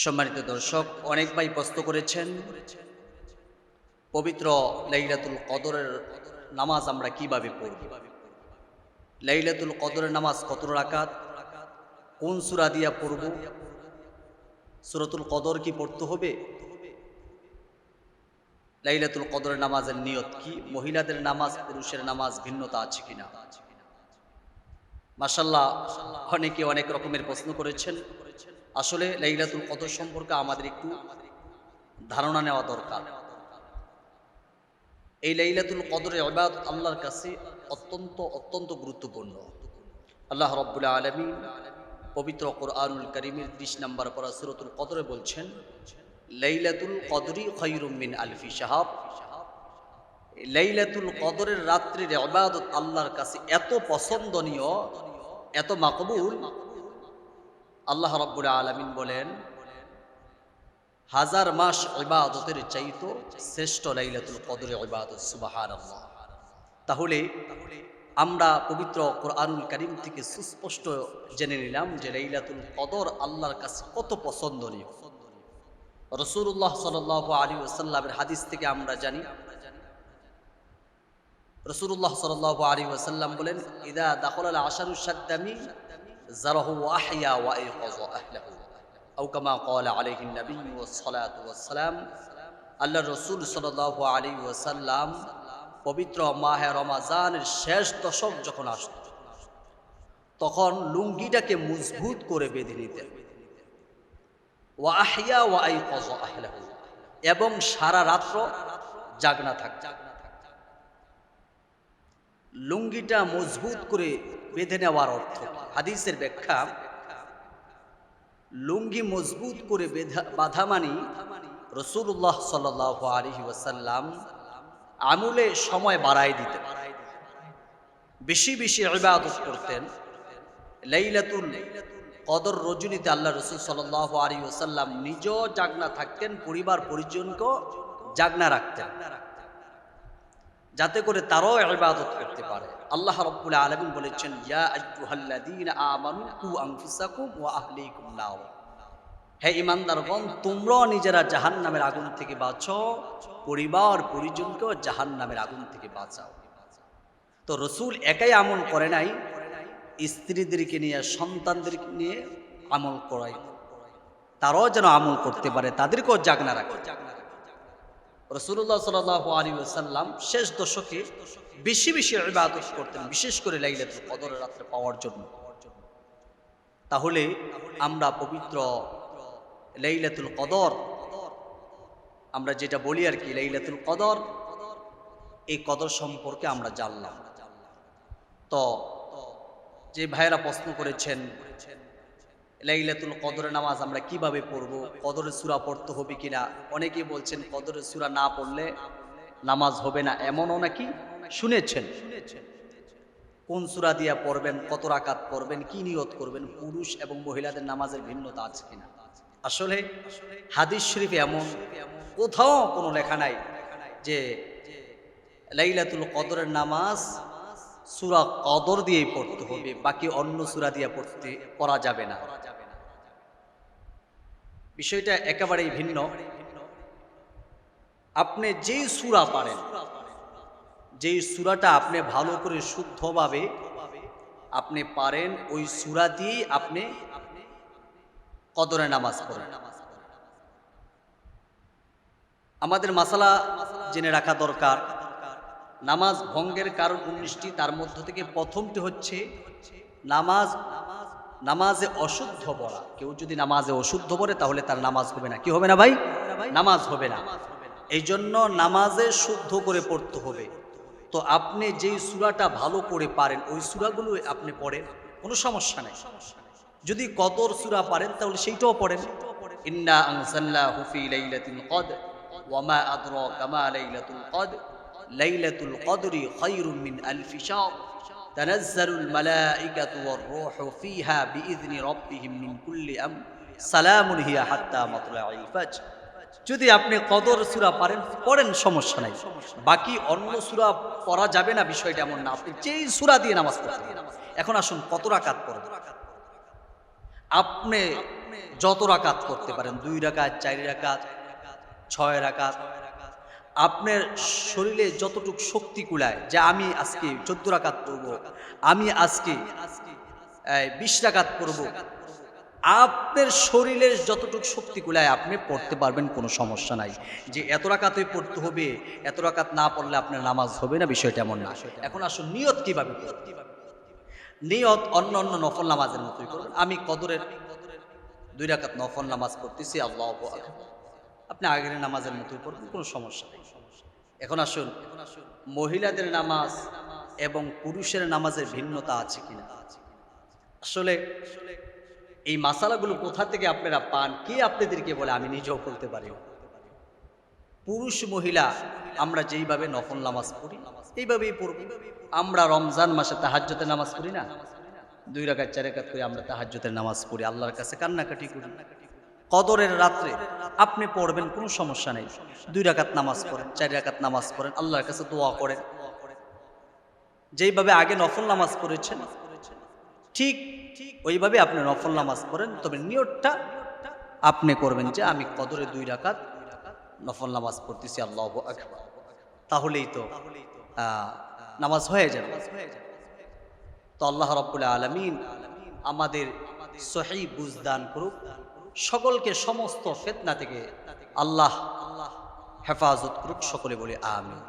সম্মানিত দর্শক, অনেক ভাই প্রশ্ন করেছেন পবিত্র লাইলাতুল কদরের নামাজ আমরা কিভাবে পড়ব। লাইলাতুল কদরের নামাজ কত রাকাত, কোন সূরা দিয়া পড়ব, সূরাতুল কদর কি পড়তে হবে, লাইলাতুল কদরের নামাজের নিয়ত কি, মহিলাদের নামাজ পুরুষের নামাজ ভিন্নতা আছে কিনা। মাশাআল্লাহ, অনেকে অনেক রকমের প্রশ্ন করেছেন। আসলে লাইলাতুল কদর সম্পর্কে আমাদের একটু ধারণা নেওয়া দরকার। এই লাইলাতুল কদরের ইবাদত আল্লাহর কাছে অত্যন্ত গুরুত্বপূর্ণ। আল্লাহ রাব্বুল আলামিন পবিত্র কোরআনুল কারীমের 30 নম্বর পারা সূরাতুল কদরে বলছেন, লাইলাতুল কদরি খায়রুম মিন আলফি শাহর। লাইলাতুল কদরের রাত্রির ইবাদত আল্লাহর কাছে এত পছন্দনীয়, এত মাকবুল। আল্লাহ রাব্বুল আলামিন বলেন, হাজার মাস ইবাদতের চাইতো শ্রেষ্ঠ লাইলাতুল কদরের ইবাদত। সুবহানাল্লাহ। তাহলে আমরা পবিত্র কোরআনুল কারীম থেকে সুস্পষ্ট জেনে নিলাম যে লাইলাতুল কদর আল্লাহর কাছে কত পছন্দনীয়। রাসূলুল্লাহ সাল্লাল্লাহু আলাইহি ওয়াসাল্লামের হাদিস থেকে আমরা জানি, রাসূলুল্লাহ সাল্লাল্লাহু আলাইহি ওয়াসাল্লাম বলেন, ইদা দাখালাল আশারু শাদ্দামি জারাহু ওয়া আহইয়া ওয়া আইকাযা আহলাহু আও কামা ক্বালা আলাইহিন নবিয়্যু ওয়াসসালাতু ওয়াসসালাম। আল্লাহর রাসূল সাল্লাল্লাহু আলাইহি ওয়াসাল্লাম পবিত্র মাহে রমাজানের শেষ দশক যখন আসত, তখন লুঙ্গিটাকে মজবুত করে বেঁধে নিতেন। ওয়া আহইয়া ওয়া আইকাযা আহলাহু, এবং সারা রাত্র জাগনা থাকতেন। লুঙ্গিটা মজবুত করে বেঁধে নেওয়ার অর্থ হাদিসের ব্যাখ্যা, লুঙ্গি মজবুত করে বাঁধা মানি রাসূলুল্লাহ সাল্লাল্লাহু আলাইহি ওয়াসাল্লাম আমলে সময় বাড়ায় দিতেন, বেশি বেশি ইবাদত করতেন। লাইলাতুল কদর রজনীতে আল্লাহ রাসূল সাল্লাল্লাহু আলাইহি ওয়াসাল্লাম নিজেও জাগনা থাকতেন, পরিবার পরিজনকেও জাগনা রাখতেন, যাতে করে তারাও ইবাদত করতে পারে। আল্লাহ রাব্বুল আলামিন বলেছেন, ইয়া আইয়ুহাল্লাযীনা আমানু কু আনফুসাকুম ওয়া আহলিকুম নার। হে ঈমানদারগণ, তোমরাও নিজেরা জাহান্নামের আগুন থেকে বাঁচো, পরিবার পরিজনকেও জাহান্নামের আগুন থেকে বাঁচাও। তো রাসূল একাই আমল করে নাই, স্ত্রীদেরকে নিয়ে, সন্তানদেরকে নিয়ে আমল করাই, তারাও যেন আমল করতে পারে, তাদেরকেও জাগনা রাখে। রাসূলুল্লাহ সাল্লাল্লাহু আলাইহি ওয়াসাল্লাম শেষ দশকে বেশি বেশি ইবাদত করতেন, বিশেষ করে লাইলাতুল কদরের রাত্রে পাওয়ার জন্য। তাহলে আমরা পবিত্র লাইলাতুল কদর, আমরা যেটা বলি আর কি, লাইলাতুল কদর, এই কদর সম্পর্কে আমরা জানলাম। তো যে ভাইয়েরা প্রশ্ন করেছেন লাইলাতুল কদরের নামাজ আমরা কিভাবে পড়ব, কদরের সূরা পড়তে হবে কিনা, অনেকেই বলছেন কদরের সূরা না পড়লে নামাজ হবে না, এমনও নাকি শুনেছেন। কোন সূরা দিয়া পড়বেন, কত রাকাত পড়বেন, কি নিয়ত করবেন, পুরুষ এবং মহিলাদের নামাজের ভিন্নতা আছে কিনা। আসলে হাদিস শরীফে এমন কোথাও কোনো লেখা নাই যে লাইলাতুল কদরের নামাজ সূরা কদর দিয়েই পড়তে হবে, বাকি অন্য সূরা দিয়ে পড়া যাবে না। বিষয়টা একেবারেই ভিন্ন। আপনি যেই সূরা পারেন, যেই সূরাটা আপনি ভালো করে শুদ্ধভাবে আপনি পারেন, ওই সূরা দিয়েই আপনি কদরের নামাজ পড়েন। আমাদের মাসালা জেনে রাখা দরকার। নামাজ ভঙ্গের কারণ 19টি, তার মধ্য থেকে প্রথমটি হচ্ছে নামাজে অশুদ্ধ পড়া। কেউ যদি নামাজে অশুদ্ধ পড়ে তাহলে তার নামাজ হবে না। কি হবে না ভাই? নামাজ হবে না। এই জন্য নামাজে শুদ্ধ করে পড়তে হবে। তো আপনি যেই সূরাটা ভালো করে পারেন ওই সূরাগুলো আপনি পড়েন, কোনো সমস্যা নেই। যদি কদর সূরা পারেন তাহলে সেইটাও পড়েন। ইন্না আনজালনাহু ফি লাইলাতিল কদর ওয়া মা আদরাকা মা লাইলাতুল কদর লাইলাতুল কদরি খায়রুম মিন আলফি শাহর তানাজ্জালুল মালাইকাতু ওয়ার রূহু ফিহা বিইذনি রাব্বিহিম মিন কুল্লি আমর সালামুন হিয়া হাত্তা মাতলাইল ফাজর। যদি আপনি কদর সূরা পারেন পড়েন, সমস্যা নাই। বাকি অন্য সূরা পড়া যাবে না, বিষয়টা এমন না। আপনি যেই সূরা দিয়ে নামাজ পড়তে। এখন আসুন কত রাকাত পড়বেন। আপনি যত রাকাত করতে পারেন, 2 রাকাত, 4 রাকাত, 6 রাকাত, আপনার শরীরে যতটুকু শক্তি কুলায়, যে আমি আজকে 14 রাকাত পড়ব, আমি আজকে 20 রাকাত পড়ব, আপনার শরীরের যতটুকু শক্তি কুলায় আপনি পড়তে পারবেন, কোনো সমস্যা নাই। যে এত রাকাতে পড়তে হবে, এত রাকাত না পড়লে আপনার নামাজ হবে না, বিষয়টা এমন না। এখন আসুন নিয়ত কিভাবে করতে। নিয়ত অন্য অন্য নফল নামাজের মতোই করবেন। আমি কদরের 2 রাকাত নফল নামাজ পড়তেছি, আল্লাহু আকবার, আপনি আগের নামাজের মতোই পড়বেন, কোনো সমস্যা নেই। এখন আসুন মহিলাদের নামাজ এবং পুরুষের নামাজের ভিন্নতা আছে কিনা। আসলে এই মাসালাগুলো কোথা থেকে আপনারা পান, কে আপনাদেরকে বলে, আমি নিজেও বলতে পারি না। পুরুষ মহিলা আমরা যেইভাবে নফল নামাজ পড়ি এইভাবেই পড়ব। আমরা রমজান মাসে তাহাজ্জুদের নামাজ পড়ি না, 2 রাকাত 4 রাকাত করে আমরা তাহাজ্জুদের নামাজ পড়ি, আল্লাহর কাছে কান্নাকাটি করি। কদরের রাত্রে আপনি পড়বেন, কোনো সমস্যা নেই, 2 রাকাত নামাজ পড়েন, 4 রাকাত নামাজ পড়েন, আল্লাহর কাছে দোয়া করেন। যেইভাবে আগে নফল নামাজ পড়েছেন ঠিক ওইভাবে আপনি নফল নামাজ পড়েন, তবে নিয়তটা আপনি করবেন যে আমি কদরে 2 রাকাত নফল নামাজ পড়তেছি, আল্লাহু আকবার। তাহলেই তো নামাজ হয়ে যাবে। তো আল্লাহ রাব্বুল আলামিন আমাদের সহিহ বুঝদান করুক, সকলকে সমস্ত ফিতনা থেকে আল্লাহ হেফাজত করুক, সকলে বলি আমিন।